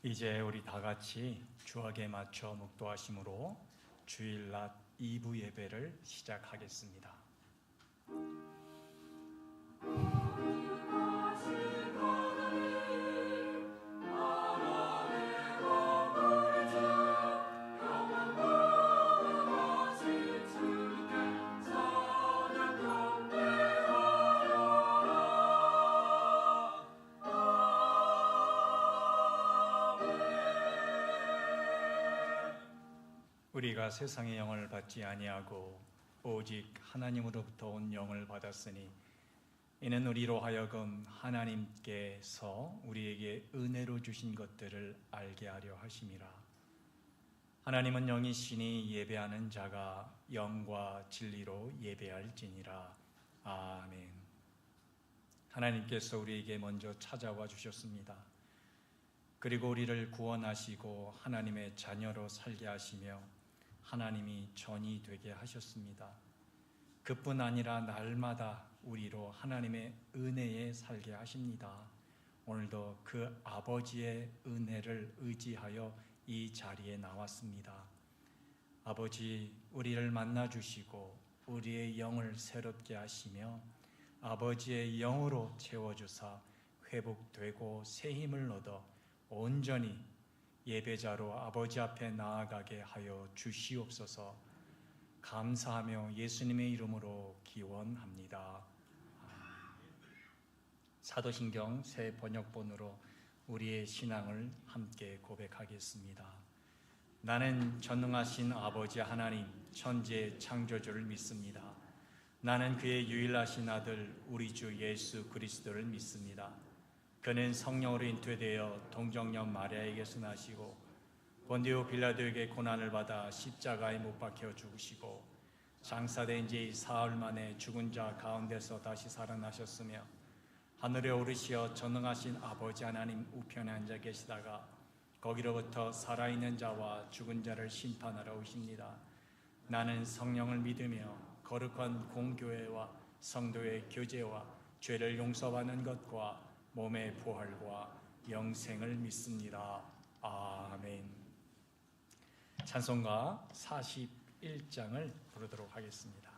이제 우리 다 같이 주악에 맞춰 묵도하심으로 주일 낮 2부 예배를 시작하겠습니다. 우리가 세상의 영을 받지 아니하고 오직 하나님으로부터 온 영을 받았으니 이는 우리로 하여금 하나님께서 우리에게 은혜로 주신 것들을 알게 하려 하심이라. 하나님은 영이시니 예배하는 자가 영과 진리로 예배할지니라. 아멘. 하나님께서 우리에게 먼저 찾아와 주셨습니다. 그리고 우리를 구원하시고 하나님의 자녀로 살게 하시며 하나님이 전이 되게 하셨습니다. 그뿐 아니라 날마다 우리로 하나님의 은혜에 살게 하십니다. 오늘도 그 아버지의 은혜를 의지하여 이 자리에 나왔습니다. 아버지, 우리를 만나 주시고 우리의 영을 새롭게 하시며 아버지의 영으로 채워주사 회복되고 새 힘을 얻어 온전히 예배자로 아버지 앞에 나아가게 하여 주시옵소서. 감사하며 예수님의 이름으로 기원합니다. 사도신경 새 번역본으로 우리의 신앙을 함께 고백하겠습니다. 나는 전능하신 아버지 하나님 천지의 창조주를 믿습니다. 나는 그의 유일하신 아들 우리 주 예수 그리스도를 믿습니다. 그는 성령으로 잉태되어 동정녀 마리아에게서 나시고 본디오 빌라도에게 고난을 받아 십자가에 못 박혀 죽으시고 장사된 지 사흘 만에 죽은 자 가운데서 다시 살아나셨으며 하늘에 오르시어 전능하신 아버지 하나님 우편에 앉아 계시다가 거기로부터 살아있는 자와 죽은 자를 심판하러 오십니다. 나는 성령을 믿으며 거룩한 공교회와 성도의 교제와 죄를 용서받는 것과 몸의 부활과 영생을 믿습니다. 아멘. 찬송가 41장을 부르도록 하겠습니다.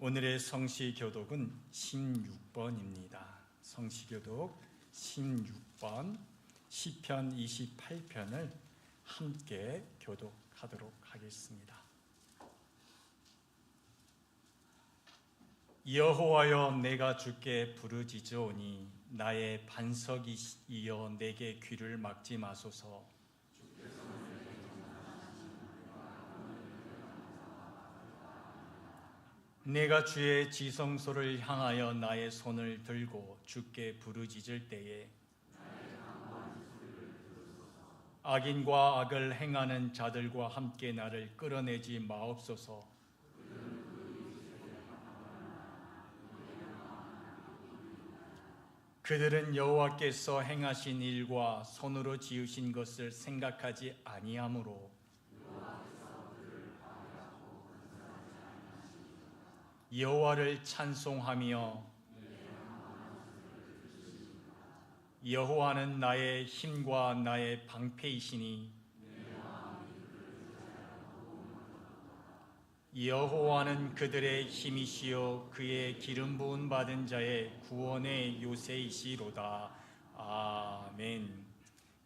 오늘의 성시교독은 16번입니다. 성시교독 16번 시편 28편을 함께 교독하도록 하겠습니다. 여호와여, 내가 주께 부르짖으오니 나의 반석이여 내게 귀를 막지 마소서. 내가 주의 지성소를 향하여 나의 손을 들고 주께 부르짖을 때에 악인과 악을 행하는 자들과 함께 나를 끌어내지 마옵소서. 그들은 여호와께서 행하신 일과 손으로 지으신 것을 생각하지 아니하므로 여호와를 찬송하며 여호와는 나의 힘과 나의 방패이시니 여호와는 그들의 힘이시요 그의 기름 부음 받은 자의 구원의 요새이시로다. 아멘.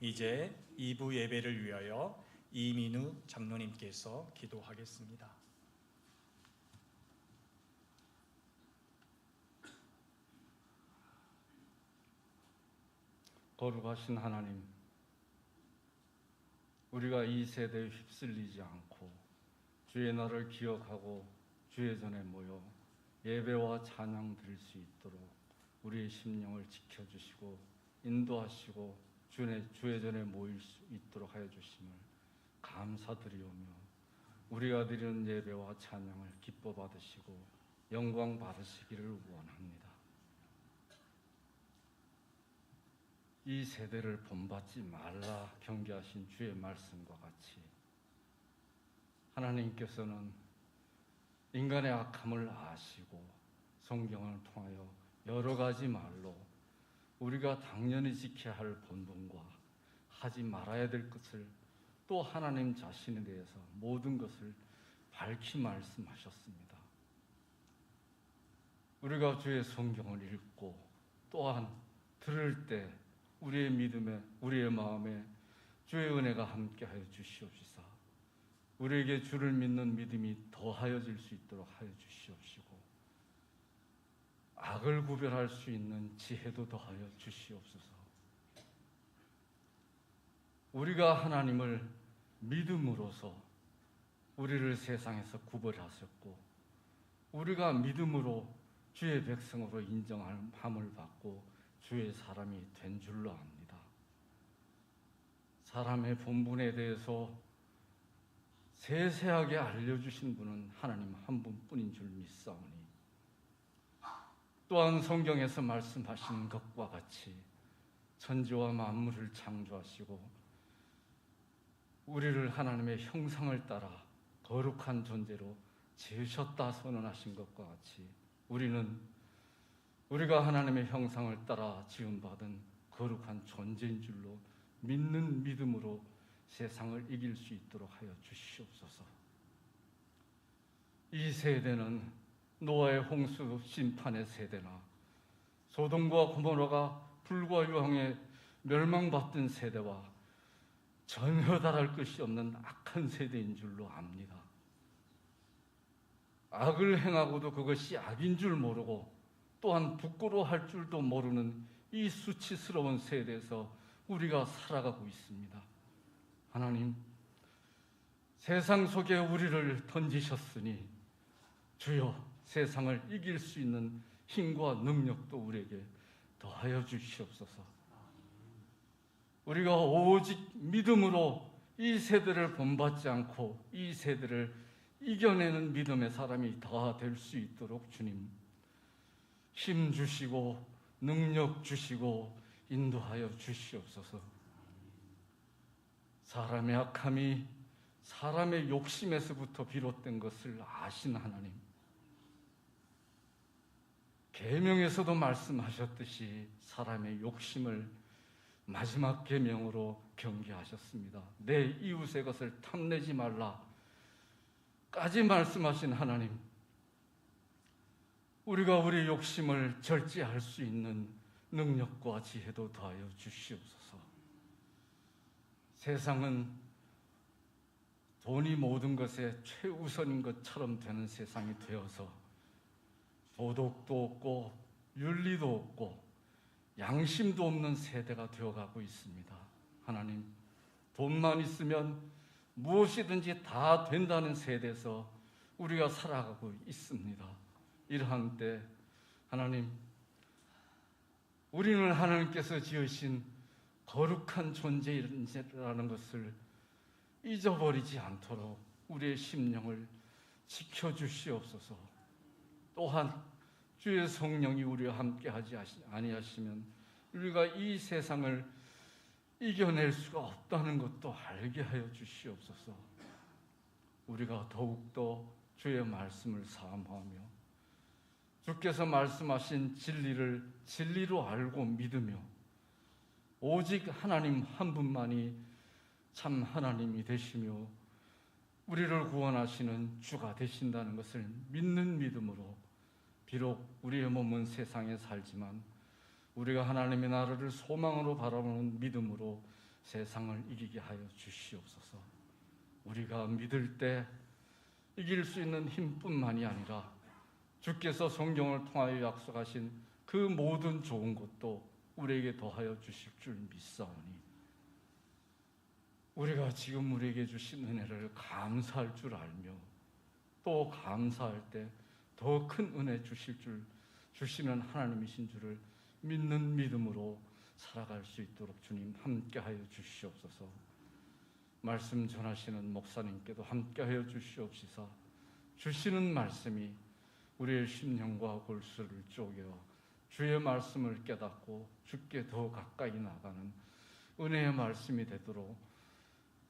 이제 2부 예배를 위하여 이민우 장로님께서 기도하겠습니다. 거룩하신 하나님, 우리가 이 세대에 휩쓸리지 않고 주의 날을 기억하고 주의 전에 모여 예배와 찬양 드릴 수 있도록 우리의 심령을 지켜주시고 인도하시고 주의 전에 모일 수 있도록 하여 주심을 감사드리오며, 우리가 드리는 예배와 찬양을 기뻐 받으시고 영광 받으시기를 원합니다. 이 세대를 본받지 말라 경계하신 주의 말씀과 같이 하나님께서는 인간의 악함을 아시고 성경을 통하여 여러 가지 말로 우리가 당연히 지켜야 할 본분과 하지 말아야 될 것을, 또 하나님 자신에 대해서 모든 것을 밝히 말씀하셨습니다. 우리가 주의 성경을 읽고 또한 들을 때 우리의 믿음에, 우리의 마음에 주의 은혜가 함께하여 주시옵시사 우리에게 주를 믿는 믿음이 더하여질 수 있도록 하여 주시옵시고 악을 구별할 수 있는 지혜도 더하여 주시옵소서. 우리가 하나님을 믿음으로써 우리를 세상에서 구별하셨고 우리가 믿음으로 주의 백성으로 인정함을 받고 주의 사람이 된 줄로 압니다. 사람의 본분에 대해서 세세하게 알려주신 분은 하나님 한 분뿐인 줄 믿사오니, 또한 성경에서 말씀하신 것과 같이 천지와 만물을 창조하시고 우리를 하나님의 형상을 따라 거룩한 존재로 지으셨다 선언하신 것과 같이 우리가 하나님의 형상을 따라 지음받은 거룩한 존재인 줄로 믿는 믿음으로 세상을 이길 수 있도록 하여 주시옵소서. 이 세대는 노아의 홍수 심판의 세대나 소돔과 고모라가 불과 유황에 멸망받던 세대와 전혀 다를 것이 없는 악한 세대인 줄로 압니다. 악을 행하고도 그것이 악인 줄 모르고 또한 부끄러워할 줄도 모르는 이 수치스러운 세대에서 우리가 살아가고 있습니다. 하나님, 세상 속에 우리를 던지셨으니 주여 세상을 이길 수 있는 힘과 능력도 우리에게 더하여 주시옵소서. 우리가 오직 믿음으로 이 세대를 본받지 않고 이 세대를 이겨내는 믿음의 사람이 다 될 수 있도록 주님 힘 주시고 능력 주시고 인도하여 주시옵소서. 사람의 악함이 사람의 욕심에서부터 비롯된 것을 아신 하나님, 계명에서도 말씀하셨듯이 사람의 욕심을 마지막 계명으로 경계하셨습니다. 내 이웃의 것을 탐내지 말라 까지 말씀하신 하나님, 우리가 우리 욕심을 절제할 수 있는 능력과 지혜도 더하여 주시옵소서. 세상은 돈이 모든 것의 최우선인 것처럼 되는 세상이 되어서 도덕도 없고 윤리도 없고 양심도 없는 세대가 되어가고 있습니다. 하나님, 돈만 있으면 무엇이든지 다 된다는 세대에서 우리가 살아가고 있습니다. 이러한 때 하나님, 우리는 하나님께서 지으신 거룩한 존재라는 것을 잊어버리지 않도록 우리의 심령을 지켜주시옵소서. 또한 주의 성령이 우리와 함께하지 아니하시면 우리가 이 세상을 이겨낼 수가 없다는 것도 알게 하여 주시옵소서. 우리가 더욱더 주의 말씀을 사모하며 주께서 말씀하신 진리를 진리로 알고 믿으며 오직 하나님 한 분만이 참 하나님이 되시며 우리를 구원하시는 주가 되신다는 것을 믿는 믿음으로, 비록 우리의 몸은 세상에 살지만 우리가 하나님의 나라를 소망으로 바라보는 믿음으로 세상을 이기게 하여 주시옵소서. 우리가 믿을 때 이길 수 있는 힘뿐만이 아니라 주께서 성경을 통하여 약속하신 그 모든 좋은 것도 우리에게 더하여 주실 줄 믿사오니 우리가 지금 우리에게 주신 은혜를 감사할 줄 알며 또 감사할 때 더 큰 은혜 주시는 하나님이신 줄을 믿는 믿음으로 살아갈 수 있도록 주님 함께하여 주시옵소서. 말씀 전하시는 목사님께도 함께하여 주시옵시사 주시는 말씀이 우리의 심령과 골수를 쪼개어 주의 말씀을 깨닫고 주께 더 가까이 나가는 은혜의 말씀이 되도록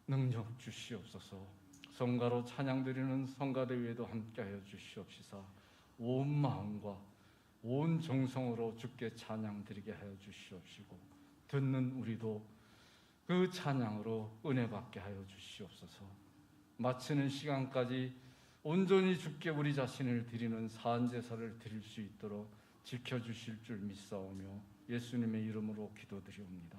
능력 주시옵소서. 성가로 찬양드리는 성가대회에도 함께하여 주시옵시사 온 마음과 온 정성으로 주께 찬양드리게 하여 주시옵시고 듣는 우리도 그 찬양으로 은혜 받게 하여 주시옵소서. 마치는 시간까지 온전히 주께 우리 자신을 드리는 사한제사를 드릴 수 있도록 지켜주실 줄 믿사오며 예수님의 이름으로 기도드리옵니다.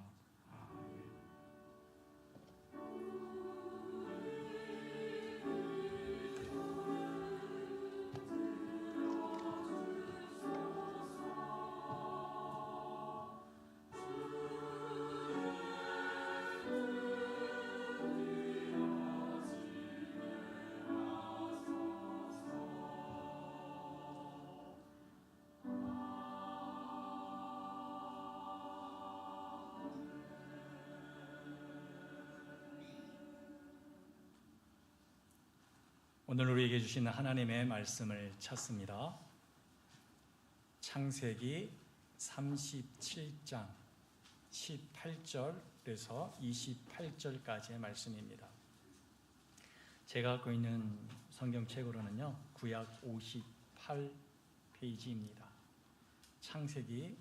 오늘 우리에게 주시는 하나님의 말씀을 찾습니다. 창세기 37장 18절에서 28절까지의 말씀입니다. 제가 갖고 있는 성경책으로는요, 구약 58페이지입니다. 창세기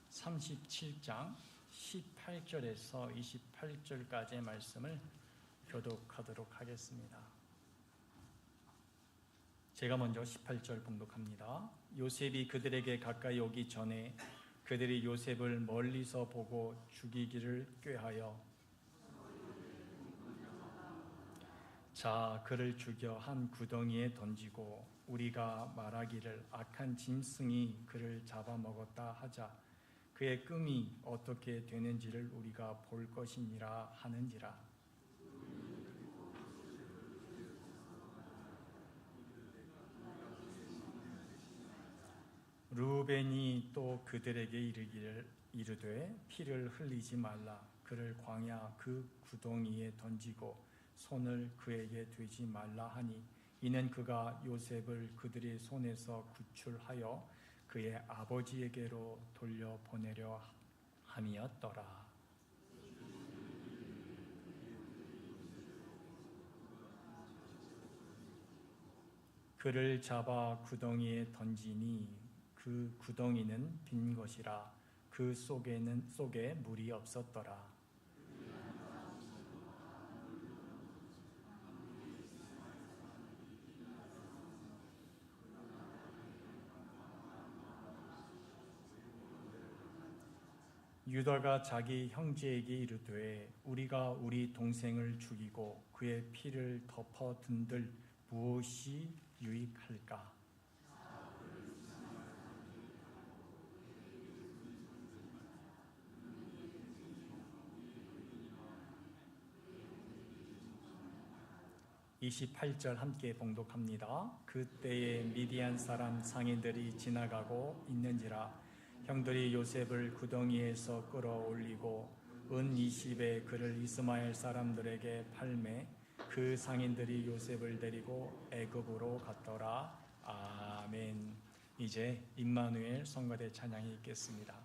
37장 18절에서 28절까지의 말씀을 교독하도록 하겠습니다. 제가 먼저 18절 봉독합니다. 요셉이 그들에게 가까이 오기 전에 그들이 요셉을 멀리서 보고 죽이기를 꾀하여 자 그를 죽여 한 구덩이에 던지고 우리가 말하기를 악한 짐승이 그를 잡아먹었다 하자 그의 끔이 어떻게 되는지를 우리가 볼 것이니라 하는지라. 르우벤이 또 그들에게 이르되 피를 흘리지 말라. 그를 광야 그 구덩이에 던지고 손을 그에게 대지 말라 하니 이는 그가 요셉을 그들의 손에서 구출하여 그의 아버지에게로 돌려보내려 함이었더라. 그를 잡아 구덩이에 던지니 그 구덩이는 빈 것이라. 그 속에 물이 없었더라. 유다가 자기 형제에게 이르되 우리가 우리 동생을 죽이고 그의 피를 덮어둔들 무엇이 유익할까? (28절) 함께 봉독합니다. 그때에 미디안 사람 상인들이 지나가고 있는지라 형들이 요셉을 구덩이에서 끌어올리고 은 20에 그를 이스마엘 사람들에게 팔매 그 상인들이 요셉을 데리고 애굽으로 갔더라. 아멘. 이제 임마누엘 성가대 찬양이 있겠습니다.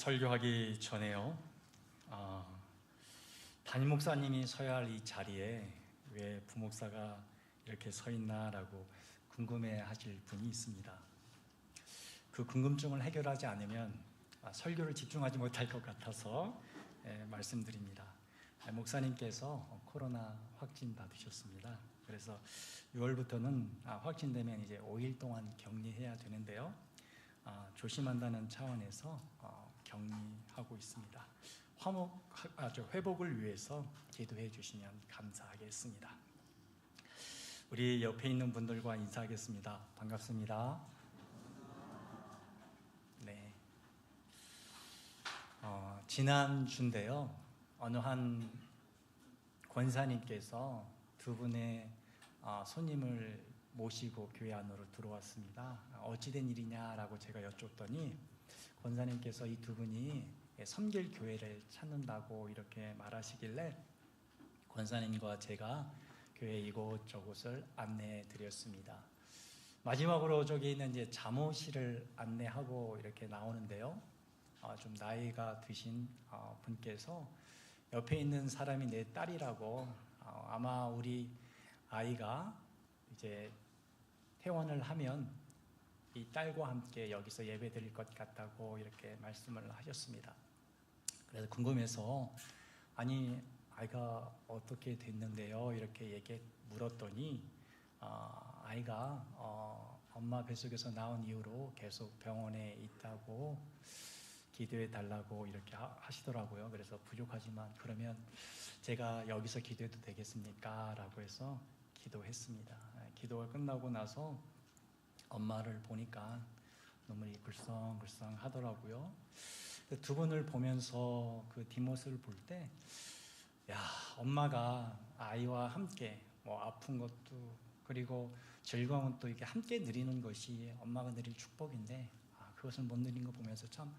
설교하기 전에요. 담임 목사님이 서야 할 이 자리에 왜 부목사가 이렇게 서 있나라고 궁금해하실 분이 있습니다. 그 궁금증을 해결하지 않으면 설교를 집중하지 못할 것 같아서 말씀드립니다. 목사님께서 코로나 확진 받으셨습니다. 그래서 6월부터는 확진되면 이제 5일 동안 격리해야 되는데요. 조심한다는 차원에서 격리하고 있습니다. 회복을 위해서 기도해 주시면 감사하겠습니다. 우리 옆에 있는 분들과 인사하겠습니다. 반갑습니다. 네. 지난주인데요. 어느 한 권사님께서 두 분의 손님을 모시고 교회 안으로 들어왔습니다. 어찌된 일이냐라고 제가 여쭙더니 권사님께서 이 두 분이 섬길 교회를 찾는다고 이렇게 말하시길래 권사님과 제가 교회 이곳저곳을 안내해 드렸습니다. 마지막으로 저기 있는 이제 잠옷실을 안내하고 이렇게 나오는데요. 좀 나이가 드신 분께서 옆에 있는 사람이 내 딸이라고 아마 우리 아이가 이제 퇴원을 하면 이 딸과 함께 여기서 예배 드릴 것 같다고 이렇게 말씀을 하셨습니다. 그래서 궁금해서 아니 아이가 어떻게 됐는데요? 이렇게 물었더니 아이가 엄마 뱃속에서 나온 이후로 계속 병원에 있다고 기도해 달라고 이렇게 하시더라고요. 그래서 부족하지만 그러면 제가 여기서 기도해도 되겠습니까? 라고 해서 기도했습니다. 기도가 끝나고 나서 엄마를 보니까 눈물이 글썽글썽 하더라고요. 두 분을 보면서 그 뒷모습을 볼 때, 엄마가 아이와 함께 아픈 것도 그리고 즐거움은 또 이게 함께 누리는 것이 엄마가 누릴 축복인데 그것을 못 누린 거 보면서 참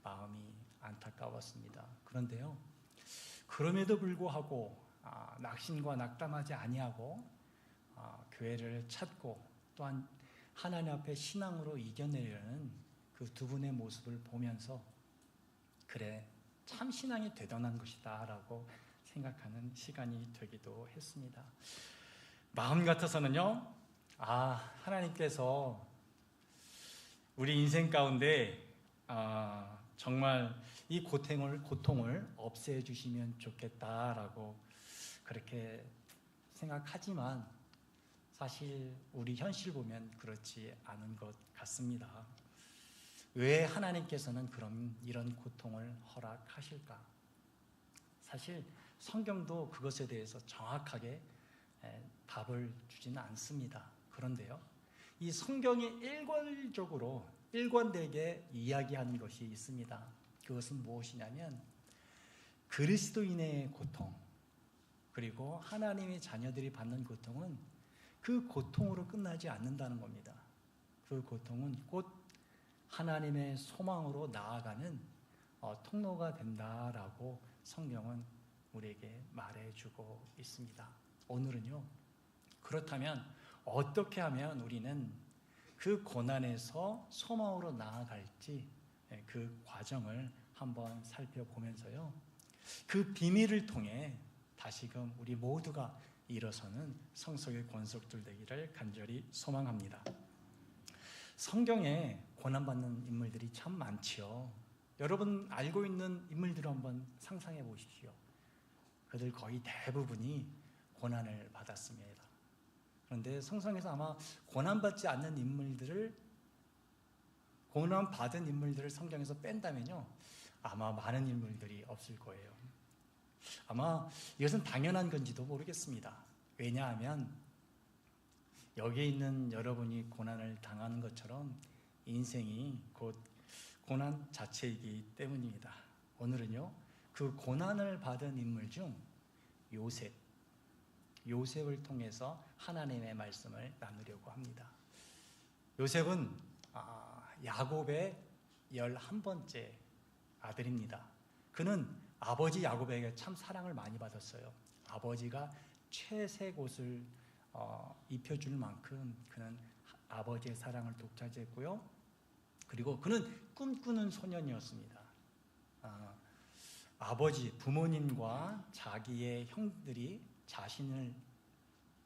마음이 안타까웠습니다. 그런데요, 그럼에도 불구하고 낙심과 낙담하지 아니하고 교회를 찾고 또한 하나님 앞에 신앙으로 이겨내려는 그 두 분의 모습을 보면서 그래 참 신앙이 대단한 것이다 라고 생각하는 시간이 되기도 했습니다. 마음 같아서는요, 하나님께서 우리 인생 가운데 정말 이 고통을 없애주시면 좋겠다라고 그렇게 생각하지만 사실 우리 현실 보면 그렇지 않은 것 같습니다. 왜 하나님께서는 그럼 이런 고통을 허락하실까? 사실 성경도 그것에 대해서 정확하게 답을 주지는 않습니다. 그런데요, 이 성경이 일관되게 이야기하는 것이 있습니다. 그것은 무엇이냐면 그리스도인의 고통, 그리고 하나님의 자녀들이 받는 고통은 그 고통으로 끝나지 않는다는 겁니다. 그 고통은 곧 하나님의 소망으로 나아가는 통로가 된다라고 성경은 우리에게 말해주고 있습니다. 오늘은요, 그렇다면 어떻게 하면 우리는 그 고난에서 소망으로 나아갈지 그 과정을 한번 살펴보면서요, 그 비밀을 통해 다시금 우리 모두가 일어서는 성속의 권속들 되기를 간절히 소망합니다. 성경에 고난받는 인물들이 참 많지요. 여러분 알고 있는 인물들을 한번 상상해 보십시오. 그들 거의 대부분이 고난을 받았습니다. 그런데 성경에서 아마 고난받지 않는 고난받은 인물들을 성경에서 뺀다면요, 아마 많은 인물들이 없을 거예요. 아마 이것은 당연한 건지도 모르겠습니다. 왜냐하면 여기에 있는 여러분이 고난을 당하는 것처럼 인생이 곧 고난 자체이기 때문입니다. 오늘은요, 그 고난을 받은 인물 중 요셉을 통해서 하나님의 말씀을 나누려고 합니다. 요셉은 야곱의 11번째 아들입니다. 그는 아버지 야곱에게 참 사랑을 많이 받았어요. 아버지가 채색 옷을 입혀줄 만큼 그는 아버지의 사랑을 독차지했고요. 그리고 그는 꿈꾸는 소년이었습니다. 아버지, 부모님과 자기의 형들이 자신을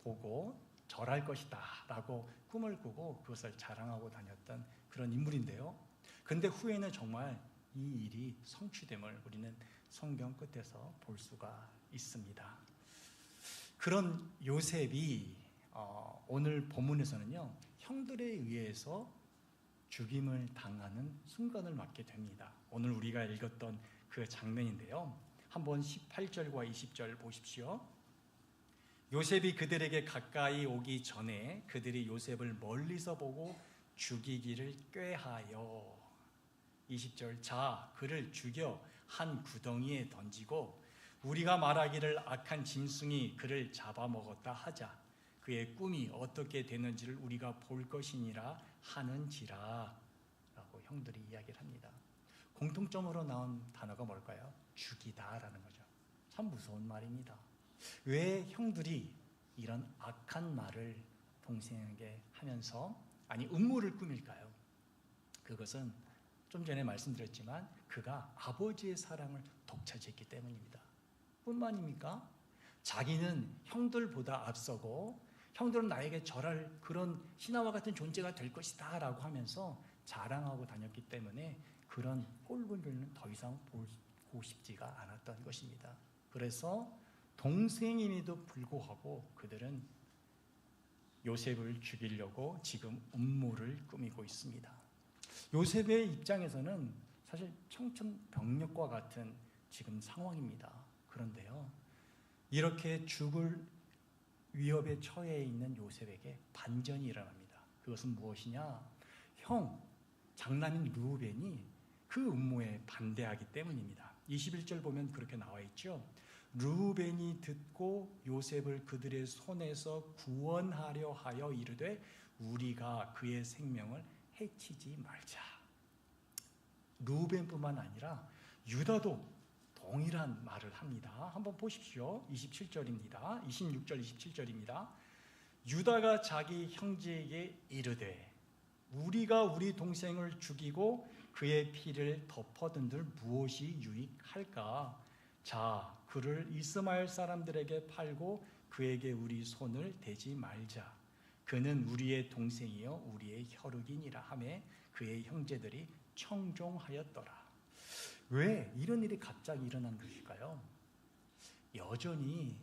보고 절할 것이다 라고 꿈을 꾸고 그것을 자랑하고 다녔던 그런 인물인데요. 근데 후에는 정말 이 일이 성취됨을 우리는 성경 끝에서 볼 수가 있습니다. 그런 요셉이 오늘 본문에서는요, 형들에 의해서 죽임을 당하는 순간을 맞게 됩니다. 오늘 우리가 읽었던 그 장면인데요. 한번 18절과 20절 보십시오. 요셉이 그들에게 가까이 오기 전에 그들이 요셉을 멀리서 보고 죽이기를 꾀하여 20절 자 그를 죽여 한 구덩이에 던지고 우리가 말하기를 악한 짐승이 그를 잡아먹었다 하자 그의 꿈이 어떻게 되는지를 우리가 볼 것이니라 하는지라 라고 형들이 이야기를 합니다. 공통점으로 나온 단어가 뭘까요? 죽이다라는 거죠. 참 무서운 말입니다. 왜 형들이 이런 악한 말을 동생에게 하면서 음모를 꾸밀까요? 그것은 좀 전에 말씀드렸지만 그가 아버지의 사랑을 독차지했기 때문입니다. 뿐만입니까? 자기는 형들보다 앞서고 형들은 나에게 절할 그런 신하와 같은 존재가 될 것이다 라고 하면서 자랑하고 다녔기 때문에 그런 꼴본 일은 더 이상 보고 싶지가 않았던 것입니다. 그래서 동생임에도 불구하고 그들은 요셉을 죽이려고 지금 음모를 꾸미고 있습니다. 요셉의 입장에서는 사실 청천벽력과 같은 지금 상황입니다. 그런데요, 이렇게 죽을 위협에 처해 있는 요셉에게 반전이 일어납니다. 그것은 무엇이냐? 형, 장남인 르우벤이 그 음모에 반대하기 때문입니다. 21절 보면 그렇게 나와 있죠. 르우벤이 듣고 요셉을 그들의 손에서 구원하려 하여 이르되 우리가 그의 생명을 해치지 말자. 르우벤뿐만 아니라 유다도 동일한 말을 합니다. 한번 보십시오. 27절입니다. 26절 27절입니다. 유다가 자기 형제에게 이르되 우리가 우리 동생을 죽이고 그의 피를 덮어둔들 무엇이 유익할까? 자, 그를 이스마엘 사람들에게 팔고 그에게 우리 손을 대지 말자. 그는 우리의 동생이요 우리의 혈육이니라 하매 그의 형제들이 청종하였더라. 왜 이런 일이 갑자기 일어난 것일까요? 여전히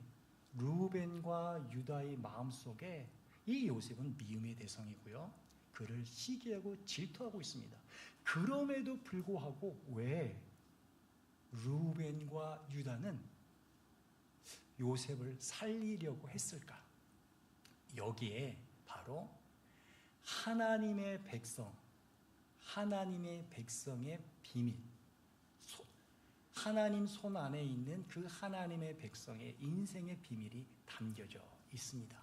르우벤과 유다의 마음속에 이 요셉은 미움의 대상이고요. 그를 시기하고 질투하고 있습니다. 그럼에도 불구하고 왜 르우벤과 유다는 요셉을 살리려고 했을까? 여기에 바로 하나님의 백성의 비밀, 하나님 손 안에 있는 그 하나님의 백성의 인생의 비밀이 담겨져 있습니다.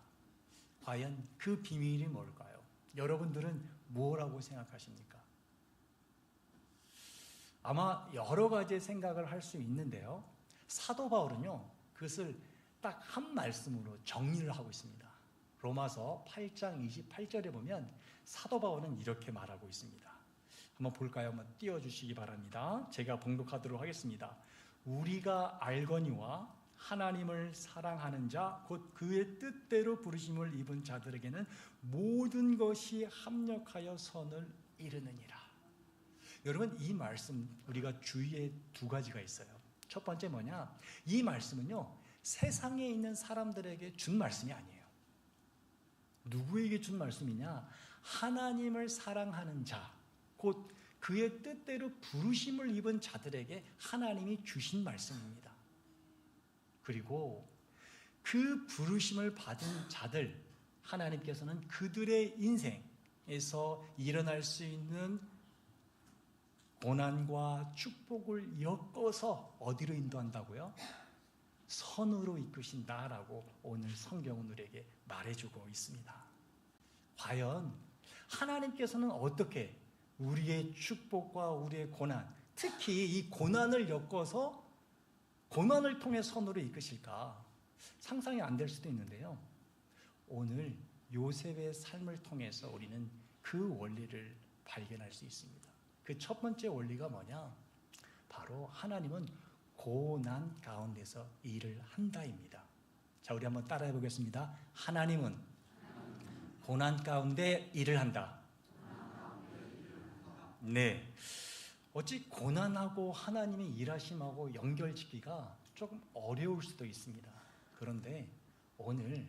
과연 그 비밀이 뭘까요? 여러분들은 뭐라고 생각하십니까? 아마 여러 가지 생각을 할 수 있는데요. 사도 바울은요, 그것을 딱 한 말씀으로 정리를 하고 있습니다. 로마서 8장 28절에 보면 사도 바울은 이렇게 말하고 있습니다. 한번 볼까요? 한번 띄워주시기 바랍니다. 제가 봉독하도록 하겠습니다. 우리가 알거니와 하나님을 사랑하는 자, 곧 그의 뜻대로 부르심을 입은 자들에게는 모든 것이 합력하여 선을 이루느니라. 여러분, 이 말씀 우리가 주의에 두 가지가 있어요. 첫 번째 뭐냐? 이 말씀은요, 세상에 있는 사람들에게 준 말씀이 아니에요. 누구에게 준 말씀이냐? 하나님을 사랑하는 자, 곧 그의 뜻대로 부르심을 입은 자들에게 하나님이 주신 말씀입니다. 그리고 그 부르심을 받은 자들, 하나님께서는 그들의 인생에서 일어날 수 있는 고난과 축복을 엮어서 어디로 인도한다고요? 선으로 이끄신다라고 오늘 성경은 우리에게 말해주고 있습니다. 과연 하나님께서는 어떻게 우리의 축복과 우리의 고난, 특히 이 고난을 엮어서 고난을 통해 선으로 이끄실까? 상상이 안 될 수도 있는데요. 오늘 요셉의 삶을 통해서 우리는 그 원리를 발견할 수 있습니다. 그 첫 번째 원리가 뭐냐? 바로 하나님은 고난 가운데서 일을 한다입니다. 자, 우리 한번 따라해 보겠습니다. 하나님은 고난 가운데 일을 한다. 네. 어찌 고난하고 하나님의 일하심하고 연결짓기가 조금 어려울 수도 있습니다. 그런데 오늘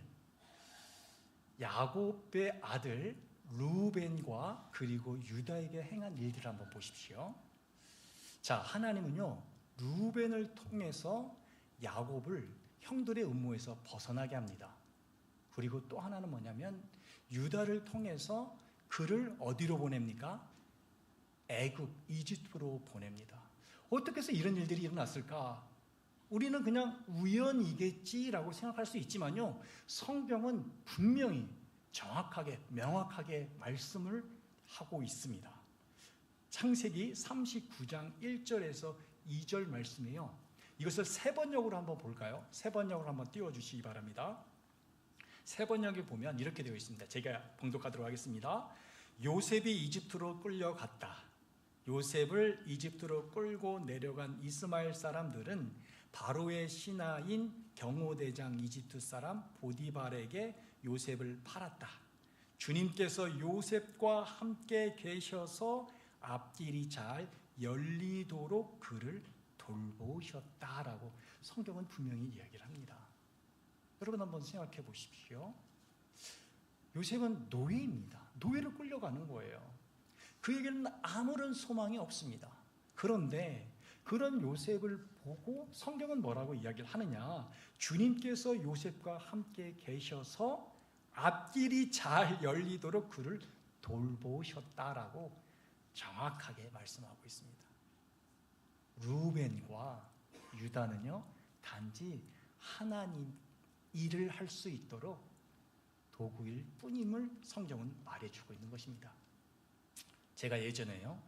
야곱의 아들 루벤과 그리고 유다에게 행한 일들을 한번 보십시오. 자, 하나님은요, 루벤을 통해서 야곱을 형들의 음모에서 벗어나게 합니다. 그리고 또 하나는 뭐냐면 유다를 통해서 그를 어디로 보냅니까? 애굽, 이집트로 보냅니다. 어떻게 해서 이런 일들이 일어났을까? 우리는 그냥 우연이겠지라고 생각할 수 있지만요, 성경은 분명히 정확하게 명확하게 말씀을 하고 있습니다. 창세기 39장 1절에서 2절 말씀이에요. 이것을 세번역으로 한번 볼까요? 세번역으로 한번 띄워주시기 바랍니다. 세번역에 보면 이렇게 되어 있습니다. 제가 봉독하도록 하겠습니다. 요셉이 이집트로 끌려갔다. 요셉을 이집트로 끌고 내려간 이스마엘 사람들은 바로의 신하인 경호대장 이집트 사람 보디발에게 요셉을 팔았다. 주님께서 요셉과 함께 계셔서 앞길이 잘 열리도록 그를 돌보셨다라고 성경은 분명히 이야기를 합니다. 여러분 한번 생각해 보십시오. 요셉은 노예입니다. 노예로 끌려가는 거예요. 그에게는 아무런 소망이 없습니다. 그런데 그런 요셉을 보고 성경은 뭐라고 이야기를 하느냐? 주님께서 요셉과 함께 계셔서 앞길이 잘 열리도록 그를 돌보셨다라고 정확하게 말씀하고 있습니다. 루벤과 유다는요, 단지 하나님 일을 할 수 있도록 도구일 뿐임을 성경은 말해주고 있는 것입니다. 제가 예전에요,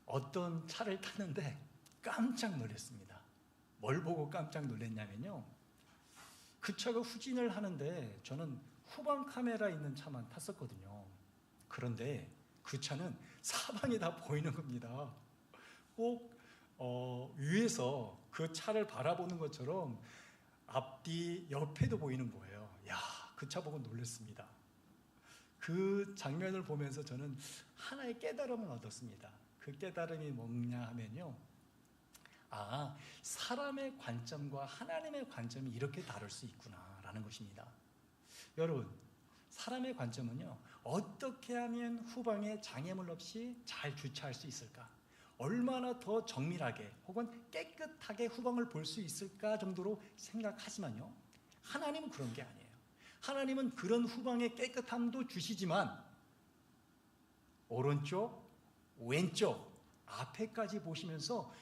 어떤 차를 탔는데 깜짝 놀랐습니다. 뭘 보고 깜짝 놀랐냐면요, 그 차가 후진을 하는데 저는 후방 카메라 있는 차만 탔었거든요. 그런데 그 차는 사방이 다 보이는 겁니다. 꼭 위에서 그 차를 바라보는 것처럼 앞뒤 옆에도 보이는 거예요. 야, 그 차 보고 놀랐습니다. 그 장면을 보면서 저는 하나의 깨달음을 얻었습니다. 그 깨달음이 뭐냐 하면요, 아, 사람의 관점과 하나님의 관점이 이렇게 다를 수 있구나라는 것입니다. 여러분, 사람의 관점은요, 어떻게 하면 후방에 장애물 없이 잘 주차할 수 있을까? 얼마나 더 정밀하게 혹은 깨끗하게 후방을 볼 수 있을까 정도로 생각하지만요, 하나님은 그런 게 아니에요. 하나님은 그런 후방의 깨끗함도 주시지만 오른쪽, 왼쪽, 앞에까지 보시면서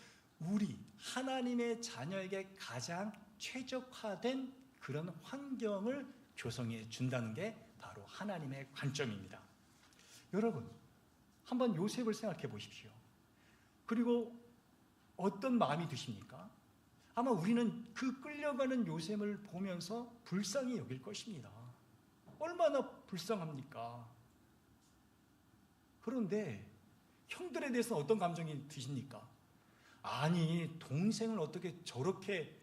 우리 하나님의 자녀에게 가장 최적화된 그런 환경을 조성해 준다는 게 바로 하나님의 관점입니다. 여러분, 한번 요셉을 생각해 보십시오. 그리고 어떤 마음이 드십니까? 아마 우리는 그 끌려가는 요셉을 보면서 불쌍히 여길 것입니다. 얼마나 불쌍합니까? 그런데 형들에 대해서는 어떤 감정이 드십니까? 아니, 동생을 어떻게 저렇게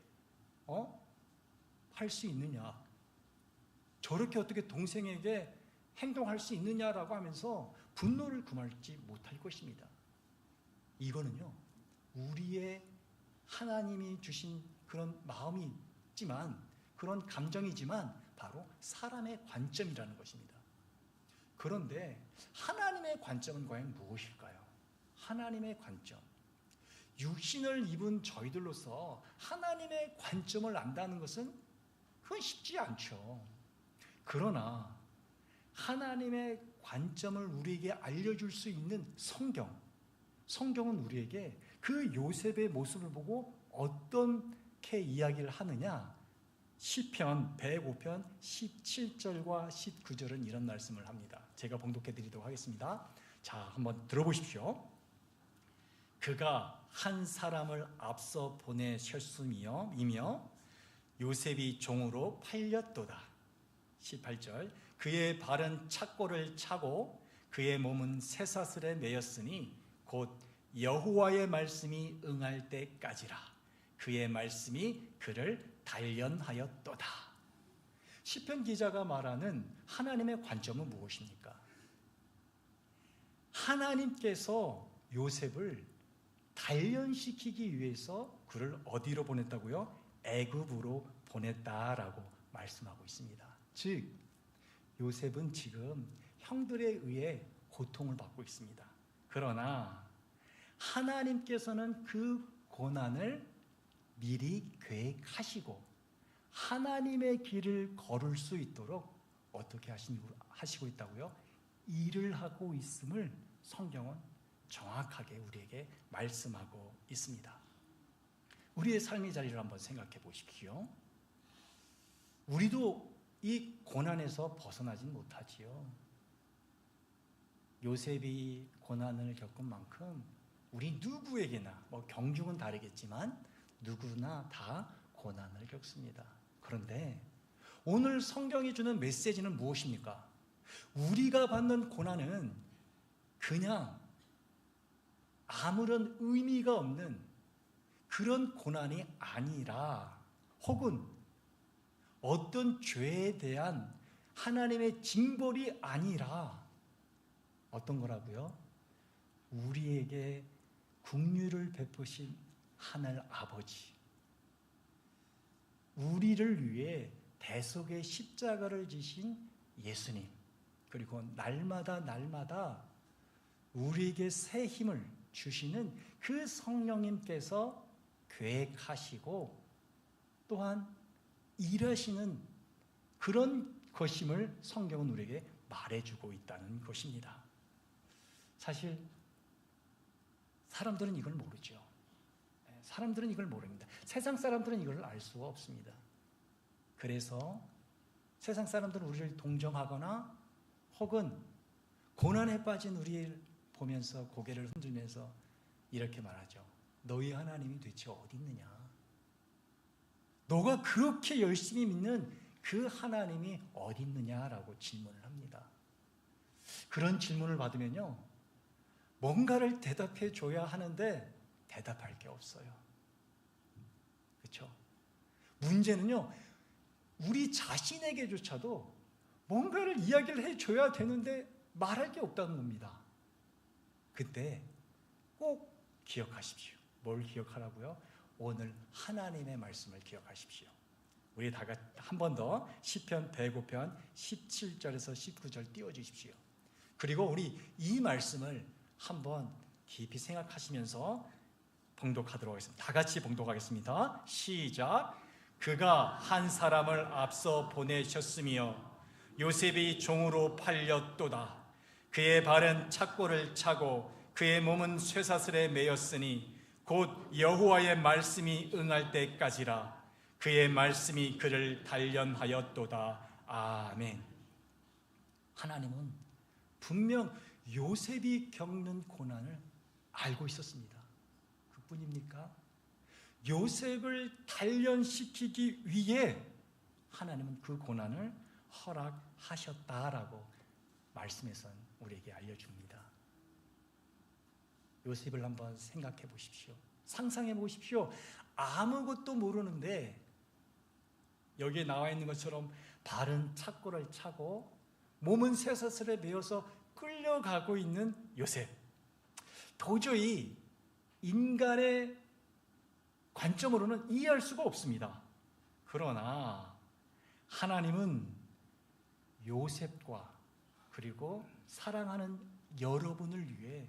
할 수 있느냐? 저렇게 어떻게 동생에게 행동할 수 있느냐라고 하면서 분노를 금하지 못할 것입니다. 이거는요, 우리의 하나님이 주신 그런 마음이 있지만, 그런 감정이지만 바로 사람의 관점이라는 것입니다. 그런데 하나님의 관점은 과연 무엇일까요? 하나님의 관점, 육신을 입은 저희들로서 하나님의 관점을 안다는 것은 그건 쉽지 않죠. 그러나 하나님의 관점을 우리에게 알려줄 수 있는 성경은 우리에게 그 요셉의 모습을 보고 어떻게 이야기를 하느냐? 시편 105편 17절과 19절은 이런 말씀을 합니다. 제가 봉독해 드리도록 하겠습니다. 자, 한번 들어보십시오. 그가 한 사람을 앞서 보내셨으며 요셉이 종으로 팔렸도다. 18절, 그의 발은 착고를 차고 그의 몸은 쇠사슬에 매였으니 곧 여호와의 말씀이 응할 때까지라. 그의 말씀이 그를 단련하였도다. 시편 기자가 말하는 하나님의 관점은 무엇입니까? 하나님께서 요셉을 단련시키기 위해서 그를 어디로 보냈다고요? 애굽으로 보냈다라고 말씀하고 있습니다. 즉 요셉은 지금 형들에 의해 고통을 받고 있습니다. 그러나 하나님께서는 그 고난을 미리 계획하시고 하나님의 길을 걸을 수 있도록 어떻게 하시고 있다고요? 일을 하고 있음을 성경은 정확하게 우리에게 말씀하고 있습니다. 우리의 삶의 자리를 한번 생각해 보십시오. 우리도 이 고난에서 벗어나진 못하지요. 요셉이 고난을 겪은 만큼 우리 누구에게나 경중은 다르겠지만 누구나 다 고난을 겪습니다. 그런데 오늘 성경이 주는 메시지는 무엇입니까? 우리가 받는 고난은 그냥 아무런 의미가 없는 그런 고난이 아니라, 혹은 어떤 죄에 대한 하나님의 징벌이 아니라 어떤 거라고요? 우리에게 긍휼을 베푸신 하늘 아버지, 우리를 위해 대속의 십자가를 지신 예수님, 그리고 날마다 우리에게 새 힘을 주시는 그 성령님께서 계획하시고 또한 일하시는 그런 것임을 성경은 우리에게 말해주고 있다는 것입니다. 사실 사람들은 이걸 모르죠. 사람들은 이걸 모릅니다. 세상 사람들은 이걸 알 수가 없습니다. 그래서 세상 사람들은 우리를 동정하거나 혹은 고난에 빠진 우리를 보면서 고개를 흔들면서 이렇게 말하죠. 너희 하나님이 도대체 어디 있느냐? 너가 그렇게 열심히 믿는 그 하나님이 어디 있느냐라고 질문을 합니다. 그런 질문을 받으면요, 뭔가를 대답해 줘야 하는데 대답할 게 없어요. 그렇죠? 문제는요, 우리 자신에게조차도 뭔가를 이야기를 해줘야 되는데 말할 게 없다는 겁니다. 그때 꼭 기억하십시오. 뭘 기억하라고요? 오늘 하나님의 말씀을 기억하십시오. 우리 다 같이 한 번 더 시편 105편 17절에서 19절 띄워주십시오. 그리고 우리 이 말씀을 한번 깊이 생각하시면서 봉독하도록 하겠습니다. 다 같이 봉독하겠습니다. 시작. 그가 한 사람을 앞서 보내셨으며 요셉이 종으로 팔렸도다. 그의 발은 착고를 차고 그의 몸은 쇠사슬에 매였으니 곧 여호와의 말씀이 응할 때까지라. 그의 말씀이 그를 단련하였도다. 아멘. 하나님은 분명 요셉이 겪는 고난을 알고 있었습니다. 그뿐입니까? 요셉을 단련시키기 위해 하나님은 그 고난을 허락하셨다라고 말씀에선 우리에게 알려줍니다. 요셉을 한번 생각해 보십시오. 상상해 보십시오. 아무것도 모르는데 여기에 나와 있는 것처럼 발은 착고를 차고 몸은 쇠사슬에 매여서 끌려가고 있는 요셉. 도저히 인간의 관점으로는 이해할 수가 없습니다. 그러나 하나님은 요셉과 그리고 사랑하는 여러분을 위해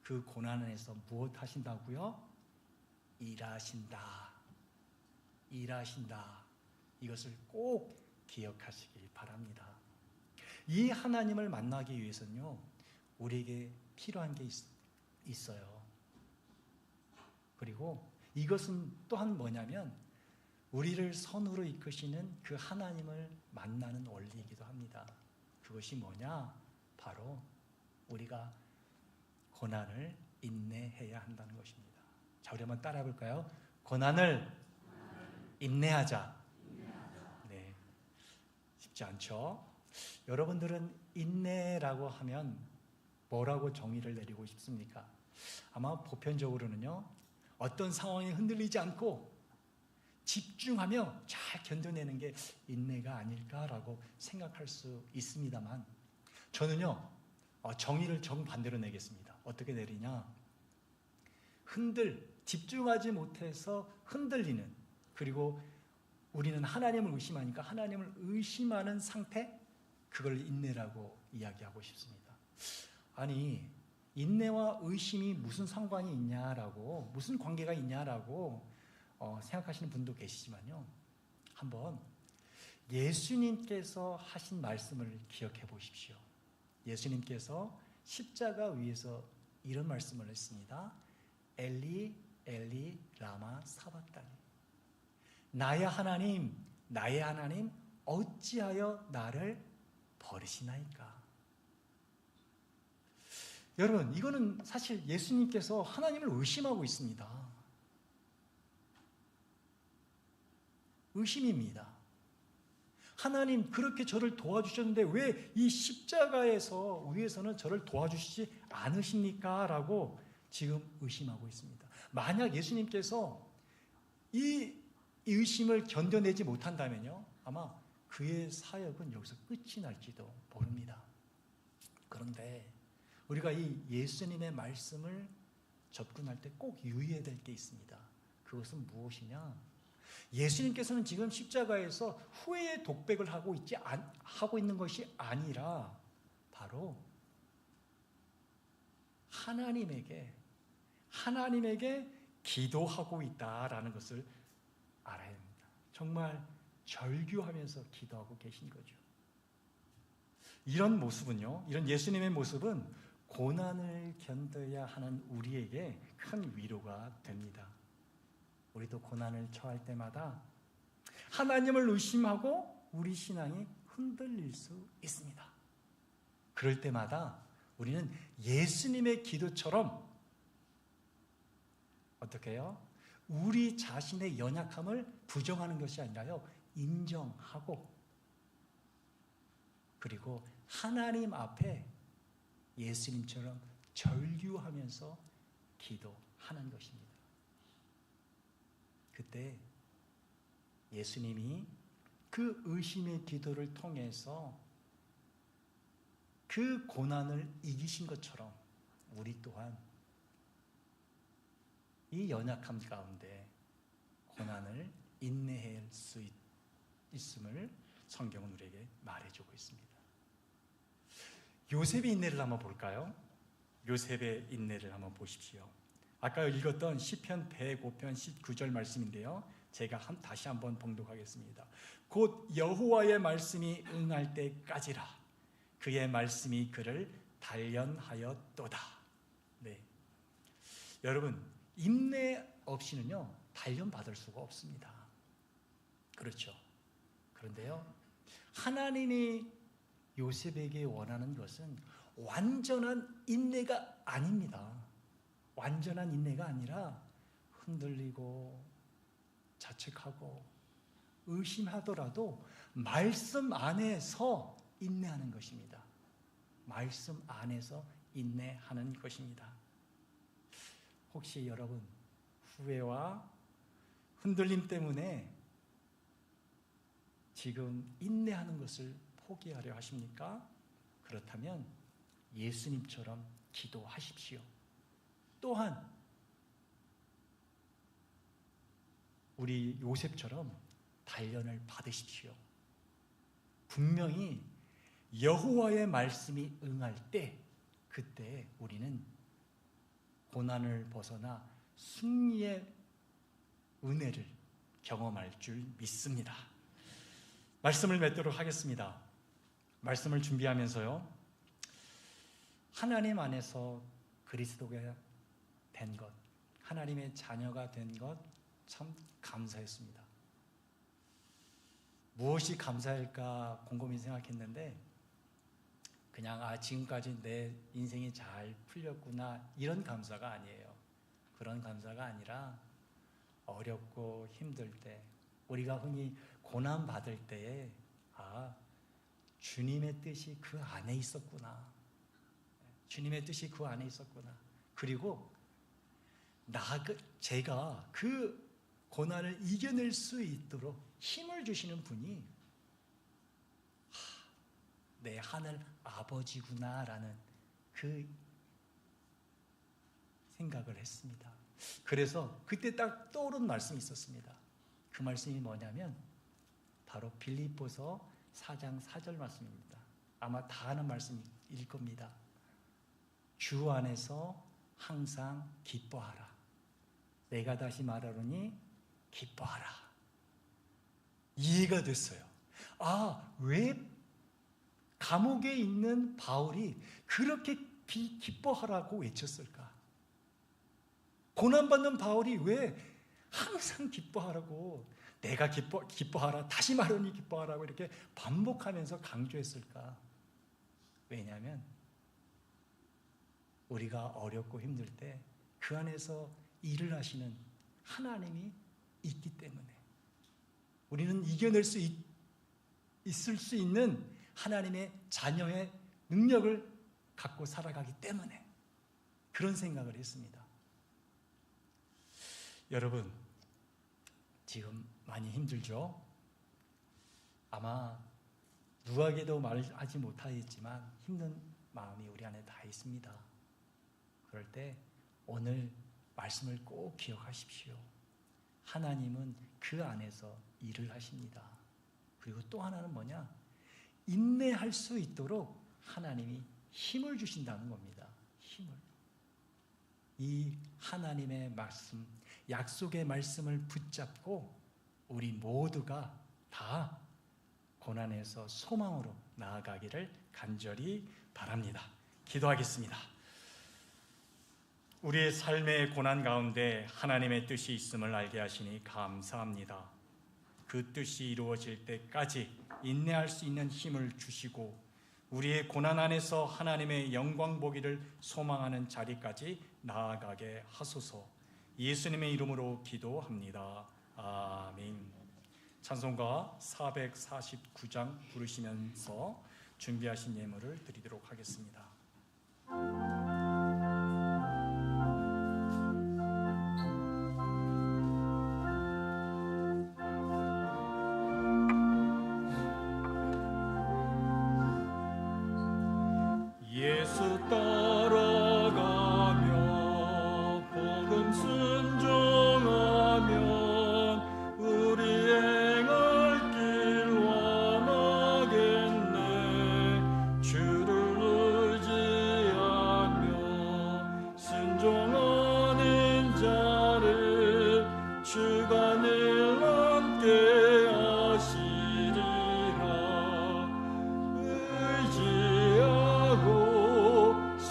그 고난 안에서 무엇 하신다고요? 일하신다. 이것을 꼭 기억하시기 바랍니다. 이 하나님을 만나기 위해서는요, 우리에게 필요한 게 있어요. 그리고 이것은 또한 뭐냐면 우리를 선으로 이끄시는 그 하나님을 만나는 원리이기도 합니다. 그것이 뭐냐? 바로 우리가 고난을 인내해야 한다는 것입니다. 자, 우리 한번 따라해 볼까요? 고난을 인내하자. 네, 쉽지 않죠? 여러분들은 인내라고 하면 뭐라고 정의를 내리고 싶습니까? 아마 보편적으로는요, 어떤 상황에 흔들리지 않고 집중하며 잘 견뎌내는 게 인내가 아닐까라고 생각할 수 있습니다만, 저는요, 정의를 정반대로 내겠습니다. 어떻게 내리냐? 집중하지 못해서 흔들리는, 그리고 우리는 하나님을 의심하니까 하나님을 의심하는 상태, 그걸 인내라고 이야기하고 싶습니다. 아니, 인내와 의심이 무슨 상관이 있냐라고, 무슨 관계가 있냐라고 생각하시는 분도 계시지만요, 한번 예수님께서 하신 말씀을 기억해 보십시오. 예수님께서 십자가 위에서 이런 말씀을 했습니다. 엘리 엘리 라마 사박다니, 나의 하나님 어찌하여 나를 버리시나이까. 여러분, 이거는 사실 예수님께서 하나님을 의심하고 있습니다. 의심입니다. 하나님, 그렇게 저를 도와주셨는데 왜 이 십자가에서 위에서는 저를 도와주시지 않으십니까? 라고 지금 의심하고 있습니다. 만약 예수님께서 이 의심을 견뎌내지 못한다면요, 아마 그의 사역은 여기서 끝이 날지도 모릅니다. 그런데 우리가 이 예수님의 말씀을 접근할 때 꼭 유의해야 될 게 있습니다. 그것은 무엇이냐? 예수님께서는 지금 십자가에서 후회의 독백을 하고 있는 것이 아니라 바로 하나님에게 기도하고 있다라는 것을 알아야 합니다. 정말 절규하면서 기도하고 계신 거죠. 이런 모습은요, 이런 예수님의 모습은 고난을 견뎌야 하는 우리에게 큰 위로가 됩니다. 우리도 고난을 처할 때마다 하나님을 의심하고 우리 신앙이 흔들릴 수 있습니다. 그럴 때마다 우리는 예수님의 기도처럼 어떻게 해요? 우리 자신의 연약함을 부정하는 것이 아니라요, 인정하고, 그리고 하나님 앞에 예수님처럼 절규하면서 기도하는 것입니다. 그때 예수님이 그 의심의 기도를 통해서 그 고난을 이기신 것처럼 우리 또한 이 연약함 가운데 고난을 인내할 수 있음을 성경은 우리에게 말해주고 있습니다. 요셉의 인내를 한번 볼까요? 요셉의 인내를 한번 보십시오. 아까 읽었던 시편 105편 19절 말씀인데요, 제가 다시 한번 봉독하겠습니다. 곧 여호와의 말씀이 응할 때까지라 그의 말씀이 그를 단련하였도다. 네, 여러분, 인내 없이는요 단련받을 수가 없습니다. 그렇죠. 그런데요, 하나님이 요셉에게 원하는 것은 완전한 인내가 아닙니다. 완전한 인내가 아니라 흔들리고 자책하고 의심하더라도 말씀 안에서 인내하는 것입니다. 말씀 안에서 인내하는 것입니다. 혹시 여러분, 후회와 흔들림 때문에 지금 인내하는 것을 포기하려 하십니까? 그렇다면 예수님처럼 기도하십시오. 또한 우리 요셉처럼 단련을 받으십시오. 분명히 여호와의 말씀이 응할 때, 그때 우리는 고난을 벗어나 승리의 은혜를 경험할 줄 믿습니다. 말씀을 맺도록 하겠습니다. 말씀을 준비하면서요, 하나님 안에서 그리스도가 된 것, 하나님의 자녀가 된 것 참 감사했습니다. 무엇이 감사할까 곰곰이 생각했는데, 그냥 지금까지 내 인생이 잘 풀렸구나, 이런 감사가 아니에요. 그런 감사가 아니라 어렵고 힘들 때, 우리가 흔히 고난 받을 때에 주님의 뜻이 그 안에 있었구나, 주님의 뜻이 그 안에 있었구나, 그리고 제가 그 고난을 이겨낼 수 있도록 힘을 주시는 분이 내 하늘 아버지구나라는 그 생각을 했습니다. 그래서 그때 딱 떠오른 말씀이 있었습니다. 그 말씀이 뭐냐면 바로 빌립보서 4장 4절 말씀입니다. 아마 다 아는 말씀일 겁니다. 주 안에서 항상 기뻐하라. 내가 다시 말하노니 기뻐하라. 이해가 됐어요. 왜 감옥에 있는 바울이 그렇게 기뻐하라고 외쳤을까? 고난받는 바울이 왜 항상 기뻐하라고, 내가 기뻐하라, 다시 말하니 기뻐하라고 이렇게 반복하면서 강조했을까? 왜냐하면 우리가 어렵고 힘들 때 그 안에서 일을 하시는 하나님이 있기 때문에, 우리는 이겨낼 수 있을 수 있는 하나님의 자녀의 능력을 갖고 살아가기 때문에 그런 생각을 했습니다. 여러분, 지금 많이 힘들죠? 아마 누구에게도 말하지 못하겠지만 힘든 마음이 우리 안에 다 있습니다. 그럴 때 오늘 말씀을 꼭 기억하십시오. 하나님은 그 안에서 일을 하십니다. 그리고 또 하나는 뭐냐? 인내할 수 있도록 하나님이 힘을 주신다는 겁니다. 힘을. 이 하나님의 말씀, 약속의 말씀을 붙잡고 우리 모두가 다 고난에서 소망으로 나아가기를 간절히 바랍니다. 기도하겠습니다. 우리의 삶의 고난 가운데 하나님의 뜻이 있음을 알게 하시니 감사합니다. 그 뜻이 이루어질 때까지 인내할 수 있는 힘을 주시고 우리의 고난 안에서 하나님의 영광 보기를 소망하는 자리까지 나아가게 하소서. 예수님의 이름으로 기도합니다. 아멘. 찬송가 449장 부르시면서 준비하신 예물을 드리도록 하겠습니다. 예수 따라가며 복음 순종하면 우리 행할 길 원하겠네. 주를 의지하며 순종하는 자를 주가 늘 함께 하시리라.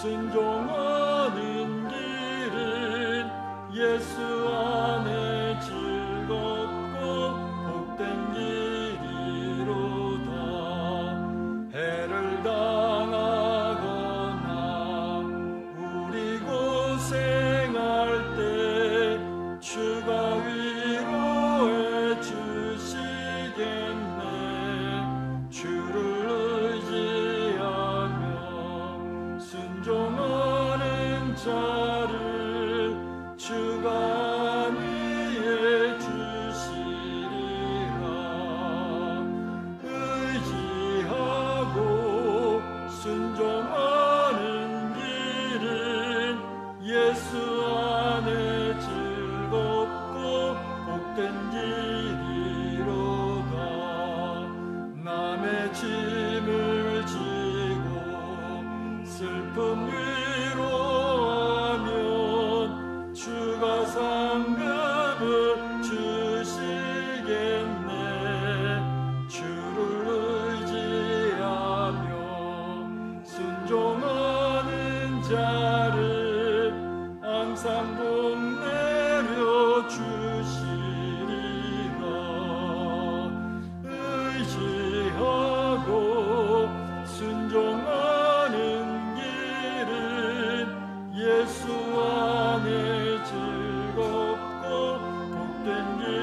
순종하는 길은 예수 안에 즐겁고 복된 길이로다. 해를 당하거나 우리 고생할 때 주가 위로해 주시겠네. 주를 순종하는 자를 주가 위해 주시리라. 의지하고 순종하는 길은 예수 안에 즐겁고 복된 길이로다. 남의 짐을 지고 슬픔 위로하면 주가 상급을 주시겠네. 주를 의지하며 순종하는 자를 항상 복 내려 주시리라. 의지하고 순종하는 예수 안에 즐겁고 복된 길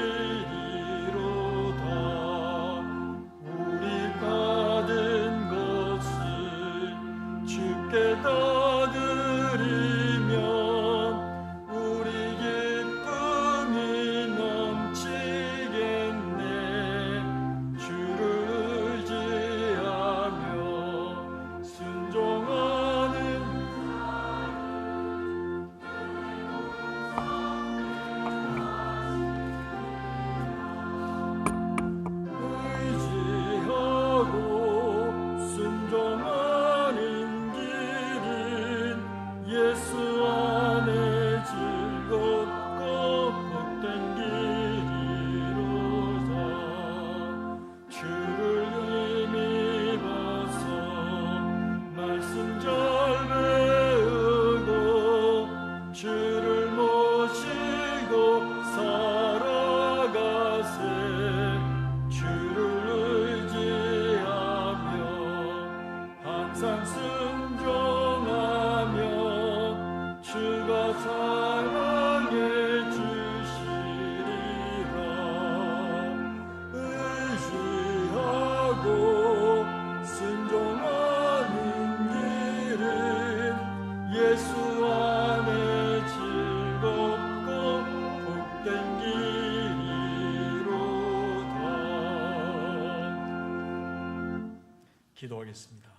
기도하겠습니다.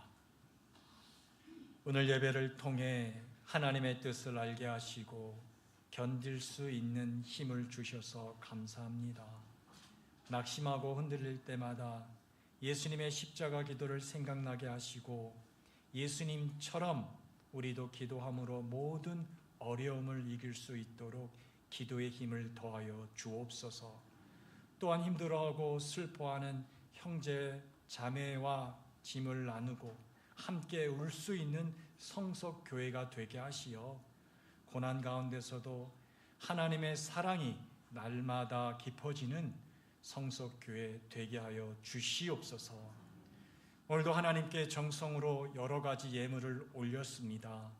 오늘 예배를 통해 하나님의 뜻을 알게 하시고 견딜 수 있는 힘을 주셔서 감사합니다. 낙심하고 흔들릴 때마다 예수님의 십자가 기도를 생각나게 하시고 예수님처럼 우리도 기도함으로 모든 어려움을 이길 수 있도록 기도의 힘을 더하여 주옵소서. 또한 힘들어하고 슬퍼하는 형제 자매와 짐을 나누고 함께 울 수 있는 성석교회가 되게 하시어 고난 가운데서도 하나님의 사랑이 날마다 깊어지는 성석교회 되게 하여 주시옵소서. 오늘도 하나님께 정성으로 여러 가지 예물을 올렸습니다.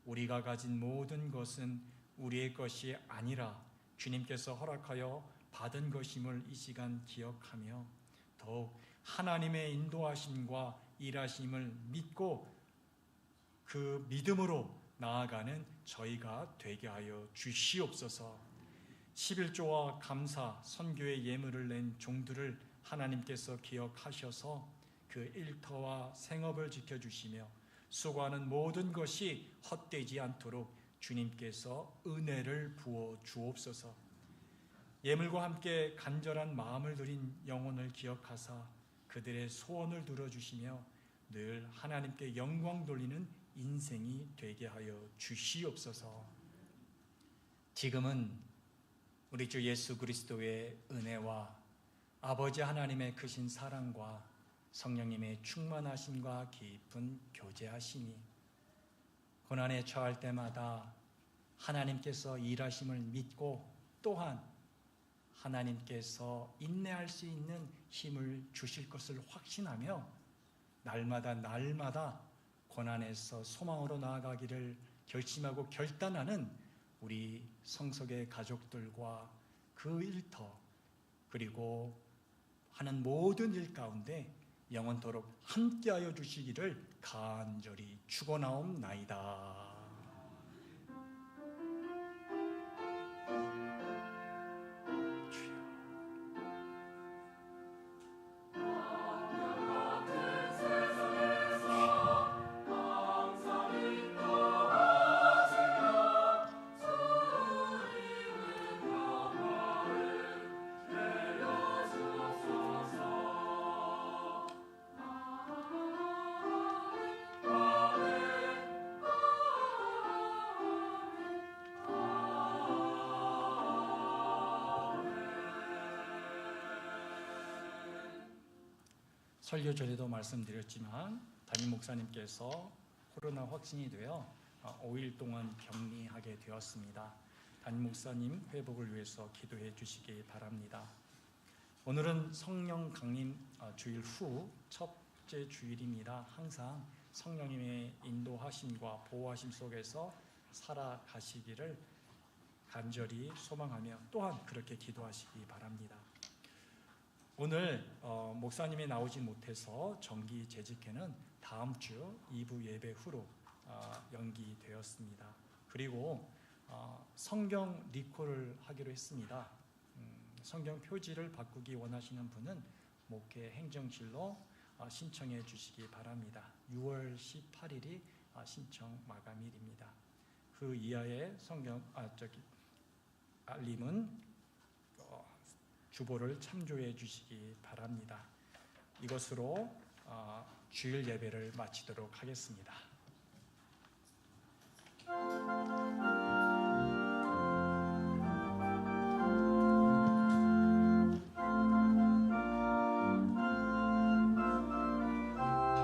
우리가 가진 모든 것은 우리의 것이 아니라 주님께서 허락하여 받은 것임을 이 시간 기억하며 더욱 하나님의 인도하심과 일하심을 믿고 그 믿음으로 나아가는 저희가 되게 하여 주시옵소서. 11조와 감사, 선교의 예물을 낸 종들을 하나님께서 기억하셔서 그 일터와 생업을 지켜주시며 수고하는 모든 것이 헛되지 않도록 주님께서 은혜를 부어 주옵소서. 예물과 함께 간절한 마음을 드린 영혼을 기억하사 그들의 소원을 들어주시며 늘 하나님께 영광 돌리는 인생이 되게 하여 주시옵소서. 지금은 우리 주 예수 그리스도의 은혜와 아버지 하나님의 크신 사랑과 성령님의 충만하심과 깊은 교제하심이 고난에 처할 때마다 하나님께서 일하심을 믿고 또한 하나님께서 인내할 수 있는 힘을 주실 것을 확신하며 날마다 고난에서 소망으로 나아가기를 결심하고 결단하는 우리 성석의 가족들과 그 일터 그리고 하는 모든 일 가운데 영원토록 함께하여 주시기를 간절히 축원하옵나이다. 설교 전에도 말씀드렸지만 담임 목사님께서 코로나 확진이 되어 5일 동안 격리하게 되었습니다. 담임 목사님 회복을 위해서 기도해 주시기 바랍니다. 오늘은 성령 강림 주일 후 첫째 주일입니다. 항상 성령님의 인도하심과 보호하심 속에서 살아가시기를 간절히 소망하며 또한 그렇게 기도하시기 바랍니다. 오늘 목사님이 나오지 못해서 정기 재직회는 다음 주 2부 예배 후로 연기되었습니다. 그리고 성경 리콜을 하기로 했습니다. 성경 표지를 바꾸기 원하시는 분은 목회 행정실로 신청해 주시기 바랍니다. 6월 18일이 신청 마감일입니다. 그 이하의 성경 알림은 주보를 참조해 주시기 바랍니다. 이것으로 주일 예배를 마치도록 하겠습니다.